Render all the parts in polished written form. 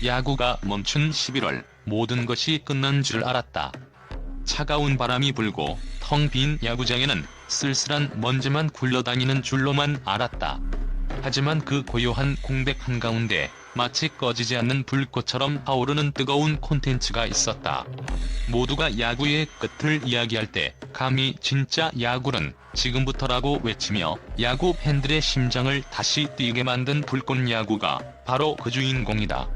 야구가 멈춘 11월, 모든 것이 끝난 줄 알았다. 차가운 바람이 불고 텅 빈 야구장에는 쓸쓸한 먼지만 굴러다니는 줄로만 알았다. 하지만 그 고요한 공백 한가운데 마치 꺼지지 않는 불꽃처럼 타오르는 뜨거운 콘텐츠가 있었다. 모두가 야구의 끝을 이야기할 때 감히 진짜 야구는 지금부터라고 외치며 야구 팬들의 심장을 다시 뛰게 만든 불꽃 야구가 바로 그 주인공이다.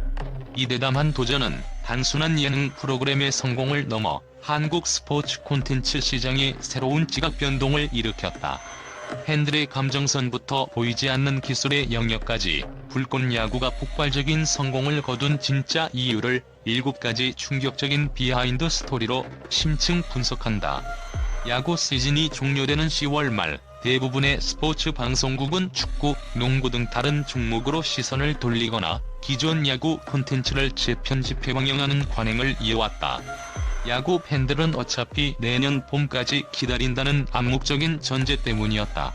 이 대담한 도전은 단순한 예능 프로그램의 성공을 넘어 한국 스포츠 콘텐츠 시장의 새로운 지각 변동을 일으켰다. 팬들의 감정선부터 보이지 않는 기술의 영역까지 불꽃 야구가 폭발적인 성공을 거둔 진짜 이유를 7가지 충격적인 비하인드 스토리로 심층 분석한다. 야구 시즌이 종료되는 10월 말, 대부분의 스포츠 방송국은 축구, 농구 등 다른 종목으로 시선을 돌리거나 기존 야구 콘텐츠를 재편집해 방영하는 관행을 이어왔다. 야구 팬들은 어차피 내년 봄까지 기다린다는 암묵적인 전제 때문이었다.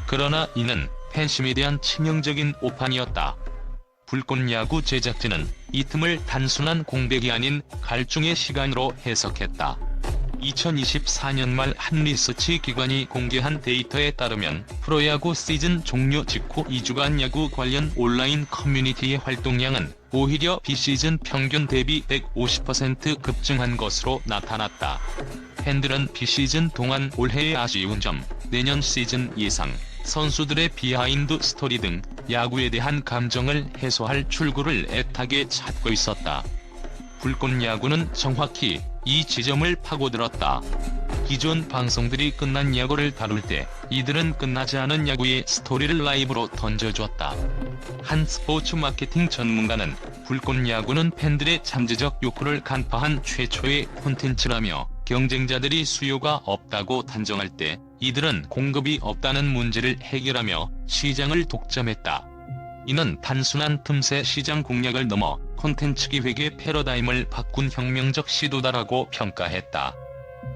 그러나 이는 팬심에 대한 치명적인 오판이었다. 불꽃 야구 제작진은 이 틈을 단순한 공백이 아닌 갈증의 시간으로 해석했다. 2024년 말 한 리서치 기관이 공개한 데이터에 따르면 프로야구 시즌 종료 직후 2주간 야구 관련 온라인 커뮤니티의 활동량은 오히려 비시즌 평균 대비 150% 급증한 것으로 나타났다. 팬들은 비시즌 동안 올해의 아쉬운 점, 내년 시즌 예상, 선수들의 비하인드 스토리 등 야구에 대한 감정을 해소할 출구를 애타게 찾고 있었다. 불꽃 야구는 정확히 이 지점을 파고들었다. 기존 방송들이 끝난 야구를 다룰 때 이들은 끝나지 않은 야구의 스토리를 라이브로 던져줬다. 한 스포츠 마케팅 전문가는 불꽃 야구는 팬들의 잠재적 욕구를 간파한 최초의 콘텐츠라며 경쟁자들이 수요가 없다고 단정할 때 이들은 공급이 없다는 문제를 해결하며 시장을 독점했다. 이는 단순한 틈새 시장 공략을 넘어 콘텐츠 기획의 패러다임을 바꾼 혁명적 시도다라고 평가했다.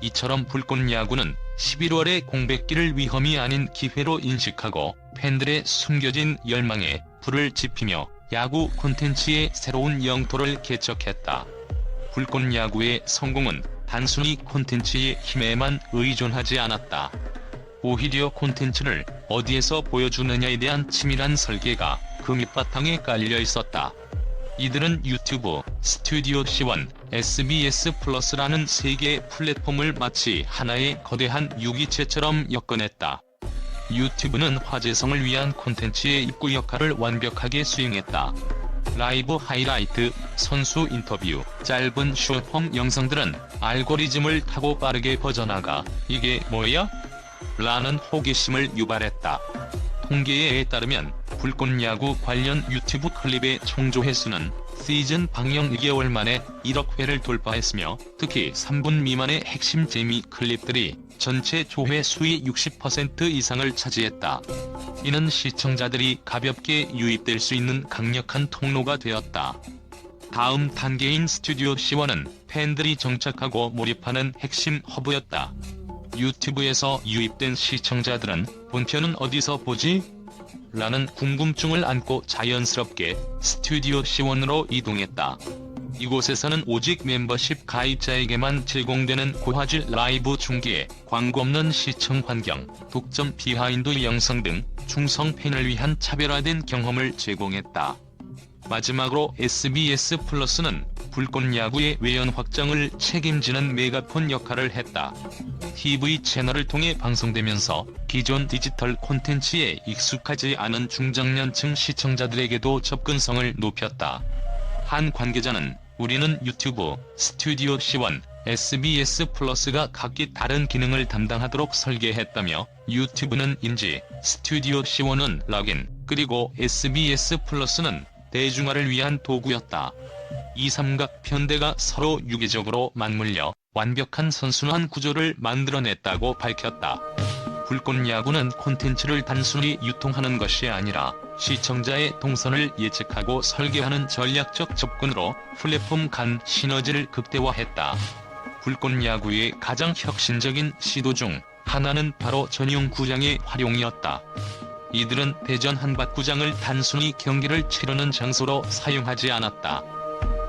이처럼 불꽃 야구는 11월의 공백기를 위험이 아닌 기회로 인식하고 팬들의 숨겨진 열망에 불을 지피며 야구 콘텐츠의 새로운 영토를 개척했다. 불꽃 야구의 성공은 단순히 콘텐츠의 힘에만 의존하지 않았다. 오히려 콘텐츠를 어디에서 보여주느냐에 대한 치밀한 설계가 그 밑바탕에 깔려 있었다. 이들은 유튜브, 스튜디오 C1, SBS 플러스라는 세 개의 플랫폼을 마치 하나의 거대한 유기체처럼 엮어냈다. 유튜브는 화제성을 위한 콘텐츠의 입구 역할을 완벽하게 수행했다. 라이브 하이라이트, 선수 인터뷰, 짧은 숏폼 영상들은 알고리즘을 타고 빠르게 퍼져나가 "이게 뭐야?" 라는 호기심을 유발했다. 통계에 따르면 불꽃 야구 관련 유튜브 클립의 총 조회수는 시즌 방영 2개월 만에 1억 회를 돌파했으며 특히 3분 미만의 핵심 재미 클립들이 전체 조회수의 60% 이상을 차지했다. 이는 시청자들이 가볍게 유입될 수 있는 강력한 통로가 되었다. 다음 단계인 스튜디오 C1은 팬들이 정착하고 몰입하는 핵심 허브였다. 유튜브에서 유입된 시청자들은 본편은 어디서 보지? 라는 궁금증을 안고 자연스럽게 스튜디오 C1으로 이동했다. 이곳에서는 오직 멤버십 가입자에게만 제공되는 고화질 라이브 중계, 광고 없는 시청 환경, 독점 비하인드 영상 등 충성 팬을 위한 차별화된 경험을 제공했다. 마지막으로 SBS 플러스는 불꽃 야구의 외연 확장을 책임지는 메가폰 역할을 했다. TV 채널을 통해 방송되면서 기존 디지털 콘텐츠에 익숙하지 않은 중장년층 시청자들에게도 접근성을 높였다. 한 관계자는 "우리는 유튜브, 스튜디오 C1, SBS 플러스가 각기 다른 기능을 담당하도록 설계했다며 유튜브는 인지, 스튜디오 C1은 락인, 그리고 SBS 플러스는 대중화를 위한 도구였다. 이 삼각 편대가 서로 유기적으로 맞물려 완벽한 선순환 구조를 만들어냈다고 밝혔다. 불꽃 야구는 콘텐츠를 단순히 유통하는 것이 아니라 시청자의 동선을 예측하고 설계하는 전략적 접근으로 플랫폼 간 시너지를 극대화했다. 불꽃 야구의 가장 혁신적인 시도 중 하나는 바로 전용 구장의 활용이었다. 이들은 대전 한밭구장을 단순히 경기를 치르는 장소로 사용하지 않았다.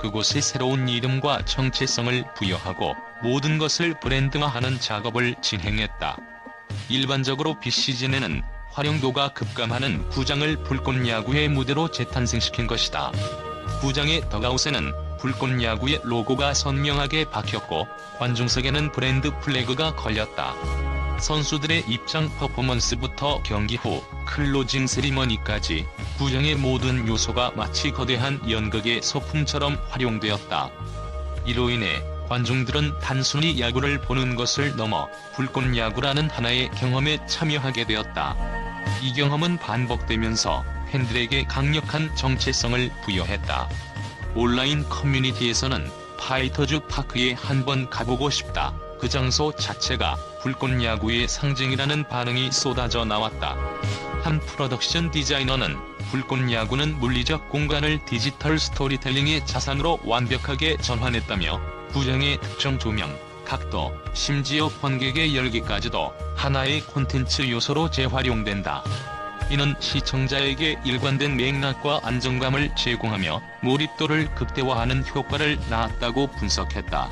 그곳에 새로운 이름과 정체성을 부여하고 모든 것을 브랜드화하는 작업을 진행했다. 일반적으로 비시즌에는 활용도가 급감하는 구장을 불꽃야구의 무대로 재탄생시킨 것이다. 구장의 덕아웃에는 불꽃야구의 로고가 선명하게 박혔고 관중석에는 브랜드 플래그가 걸렸다. 선수들의 입장 퍼포먼스부터 경기 후 클로징 세리머니까지 구장의 모든 요소가 마치 거대한 연극의 소품처럼 활용되었다. 이로 인해 관중들은 단순히 야구를 보는 것을 넘어 불꽃야구라는 하나의 경험에 참여하게 되었다. 이 경험은 반복되면서 팬들에게 강력한 정체성을 부여했다. 온라인 커뮤니티에서는 파이터즈 파크에 한번 가보고 싶다. 그 장소 자체가 불꽃야구의 상징이라는 반응이 쏟아져 나왔다. 한 프로덕션 디자이너는 불꽃야구는 물리적 공간을 디지털 스토리텔링의 자산으로 완벽하게 전환했다며 구장의 특정 조명, 각도, 심지어 관객의 열기까지도 하나의 콘텐츠 요소로 재활용된다. 이는 시청자에게 일관된 맥락과 안정감을 제공하며 몰입도를 극대화하는 효과를 낳았다고 분석했다.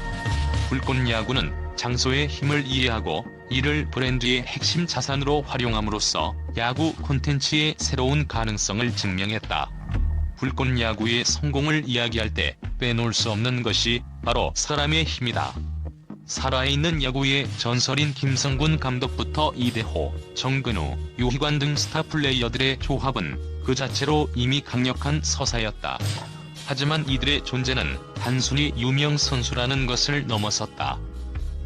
불꽃야구는 장소의 힘을 이해하고 이를 브랜드의 핵심 자산으로 활용함으로써 야구 콘텐츠의 새로운 가능성을 증명했다. 불꽃야구의 성공을 이야기할 때 빼놓을 수 없는 것이 바로 사람의 힘이다. 살아있는 야구의 전설인 김성군 감독부터 이대호, 정근우, 유희관 등 스타 플레이어들의 조합은 그 자체로 이미 강력한 서사였다. 하지만 이들의 존재는 단순히 유명 선수라는 것을 넘어섰다.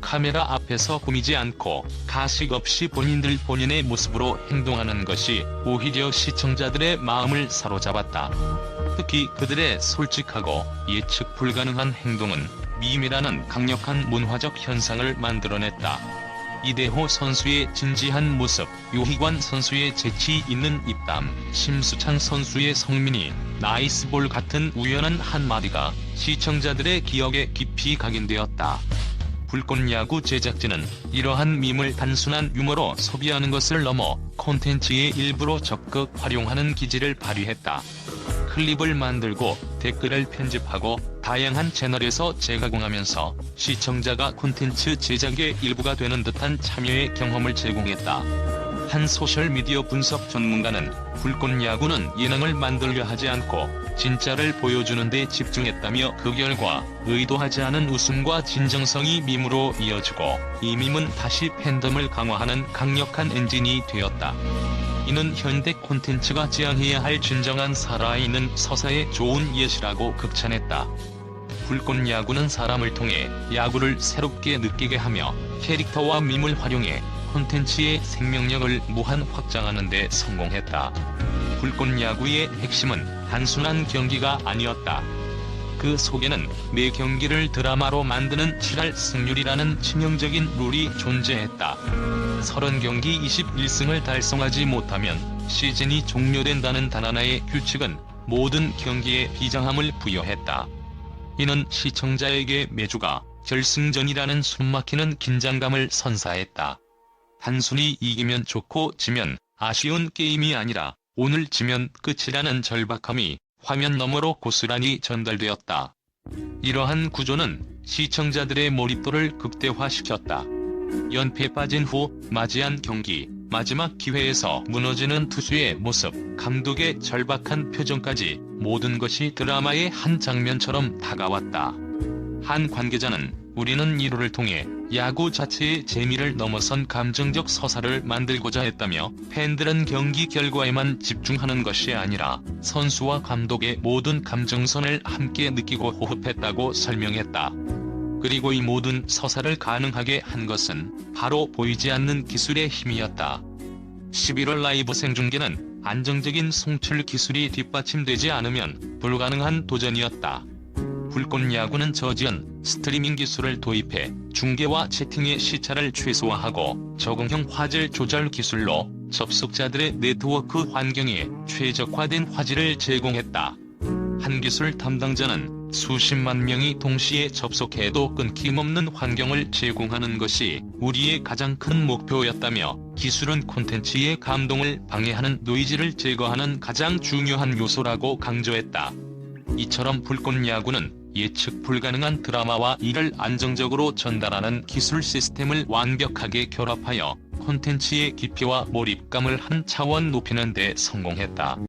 카메라 앞에서 꾸미지 않고 가식 없이 본인의 모습으로 행동하는 것이 오히려 시청자들의 마음을 사로잡았다. 특히 그들의 솔직하고 예측 불가능한 행동은 밈이라는 강력한 문화적 현상을 만들어냈다. 이대호 선수의 진지한 모습, 유희관 선수의 재치 있는 입담, 심수창 선수의 성민이 나이스볼 같은 우연한 한마디가 시청자들의 기억에 깊이 각인되었다. 불꽃야구 제작진은 이러한 밈을 단순한 유머로 소비하는 것을 넘어 콘텐츠의 일부로 적극 활용하는 기질을 발휘했다. 클립을 만들고 댓글을 편집하고 다양한 채널에서 재가공하면서 시청자가 콘텐츠 제작의 일부가 되는 듯한 참여의 경험을 제공했다. 한 소셜미디어 분석 전문가는 불꽃야구는 예능을 만들려 하지 않고 진짜를 보여주는 데 집중했다며 그 결과 의도하지 않은 웃음과 진정성이 밈으로 이어지고 이 밈은 다시 팬덤을 강화하는 강력한 엔진이 되었다. 이는 현대 콘텐츠가 지향해야 할 진정한 살아있는 서사의 좋은 예시라고 극찬했다. 불꽃야구는 사람을 통해 야구를 새롭게 느끼게 하며 캐릭터와 밈을 활용해 콘텐츠의 생명력을 무한 확장하는 데 성공했다. 불꽃야구의 핵심은 단순한 경기가 아니었다. 그 속에는 매 경기를 드라마로 만드는 7할 승률이라는 치명적인 룰이 존재했다. 30경기 21승을 달성하지 못하면 시즌이 종료된다는 단 하나의 규칙은 모든 경기에 비장함을 부여했다. 이는 시청자에게 매주가 결승전이라는 숨막히는 긴장감을 선사했다. 단순히 이기면 좋고 지면 아쉬운 게임이 아니라 오늘 지면 끝이라는 절박함이 화면 너머로 고스란히 전달되었다. 이러한 구조는 시청자들의 몰입도를 극대화시켰다. 연패에 빠진 후 맞이한 경기, 마지막 기회에서 무너지는 투수의 모습, 감독의 절박한 표정까지 모든 것이 드라마의 한 장면처럼 다가왔다. 한 관계자는 우리는 이루를 통해 야구 자체의 재미를 넘어선 감정적 서사를 만들고자 했다며 팬들은 경기 결과에만 집중하는 것이 아니라 선수와 감독의 모든 감정선을 함께 느끼고 호흡했다고 설명했다. 그리고 이 모든 서사를 가능하게 한 것은 바로 보이지 않는 기술의 힘이었다. 11월 라이브 생중계는 안정적인 송출 기술이 뒷받침되지 않으면 불가능한 도전이었다. 불꽃야구는 저지연 스트리밍 기술을 도입해 중계와 채팅의 시차를 최소화하고 적응형 화질 조절 기술로 접속자들의 네트워크 환경에 최적화된 화질을 제공했다. 한 기술 담당자는 수십만 명이 동시에 접속해도 끊김없는 환경을 제공하는 것이 우리의 가장 큰 목표였다며 기술은 콘텐츠의 감동을 방해하는 노이즈를 제거하는 가장 중요한 요소라고 강조했다. 이처럼 불꽃야구는 예측 불가능한 드라마와 이를 안정적으로 전달하는 기술 시스템을 완벽하게 결합하여 콘텐츠의 깊이와 몰입감을 한 차원 높이는 데 성공했다.